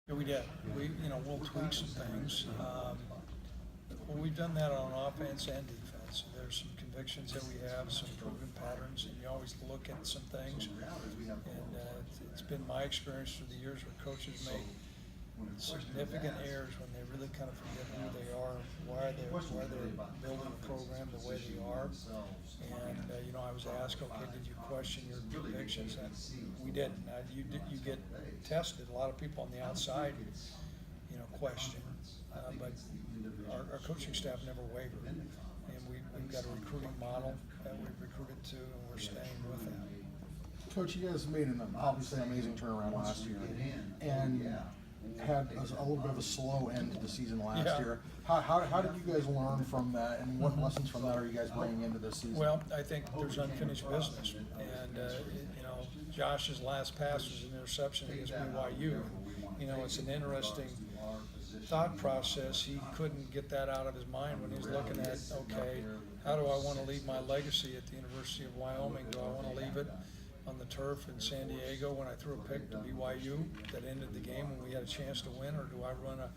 We did. We'll tweak some things. Well, we've done that on offense and defense. There's some convictions that we have, some proven patterns, and you always look at some things. And it's been my experience through the years where coaches make significant errors when they really kind of forget who they are, why they're building a program the way they are. And I was asked, okay, did you question your convictions? And we didn't. You get tested. A lot of people on the outside, question, but our coaching staff never wavered. And we've got a recruiting model that we've recruited to, and we're staying with that. Coach, you guys made an obviously amazing turnaround last year, and had a little bit of a slow end to the season last year. How did you guys learn from that, and what lessons from that are you guys bringing into this season? Well, I think there's unfinished business, and Josh's last pass was an interception against BYU. It's an interesting thought process. He couldn't get that out of his mind when he was looking at, okay, how do I want to leave my legacy at the University of Wyoming? Do I want to leave it on the turf in San Diego when I threw a pick to BYU that ended the game when we had a chance to win, or do I run a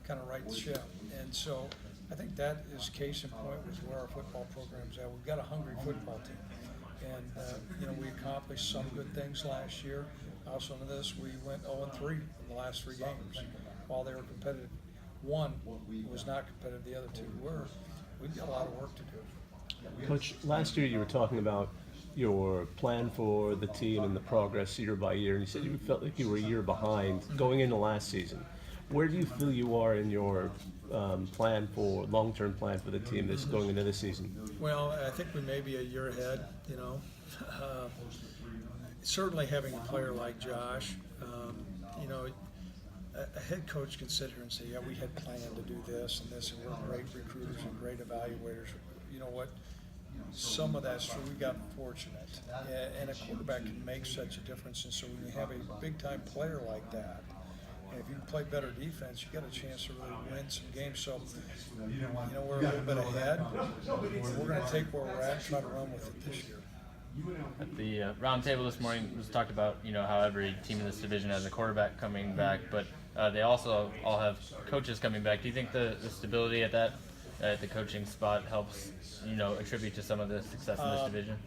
kind of right the ship? And so I think that is case in point with where our football program's at. We've got a hungry football team, and we accomplished some good things last year. Also into this, we went 0-3 in the last 3 games. While they were competitive, one was not competitive, the other 2 were. We've got a lot of work to do. Coach, last year you were talking about your plan for the team and the progress year by year, and you said you felt like you were a year behind going into last season. Where do you feel you are in your long-term plan for the team that's going into this season? Well, I think we may be a year ahead, certainly having a player like Josh, a head coach can sit here and say, yeah, we had planned to do this and this, and we're great recruiters and great evaluators. You know what? Some of that's true. We got fortunate, and a quarterback can make such a difference. And so when you have a big-time player like that, and if you play better defense, you got a chance to really win some games. So, we're a little bit ahead. We're going to take where we're at and try to run with it this year. At the round table this morning, it was talked about, how every team in this division has a quarterback coming back, but they also all have coaches coming back. Do you think the stability at the coaching spot helps, attribute to some of the success in this division?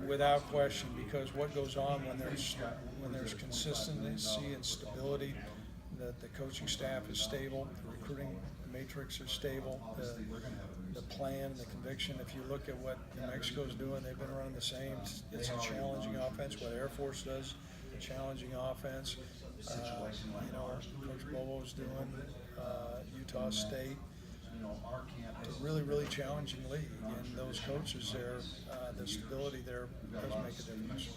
Without question, because what goes on when there's consistency and stability, the coaching staff is stable, the recruiting matrix is stable, the plan, the conviction. If you look at what New Mexico's doing, they've been running the same. It's a challenging offense. What Air Force does, challenging offense. Coach Bohl's doing, Utah State. It's a really, really challenging league, and those coaches there, the stability there does make a difference.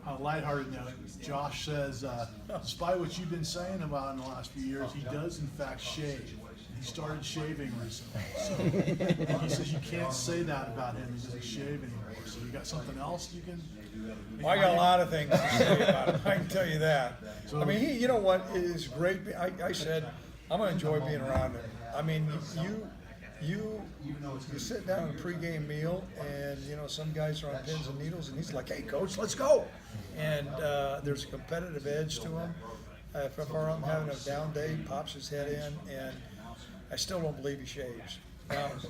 On a lighthearted note, Josh says, despite what you've been saying about in the last few years, he does in fact shave. He started shaving recently. So he says you can't say that about him. He doesn't shave anymore. So you got something else you can? Well, I got a lot of things to say about him. I can tell you that. I mean, you know what is great? I said I'm going to enjoy being around him. I mean, you sit down at a pregame meal, and some guys are on pins and needles, and he's like, "Hey, coach, let's go!" And there's a competitive edge to him. If I'm having a down day, he pops his head in, and I still don't believe he shaves.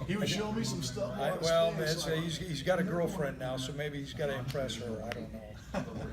He was showing me some stuff. He's got a girlfriend now, so maybe he's got to impress her. I don't know.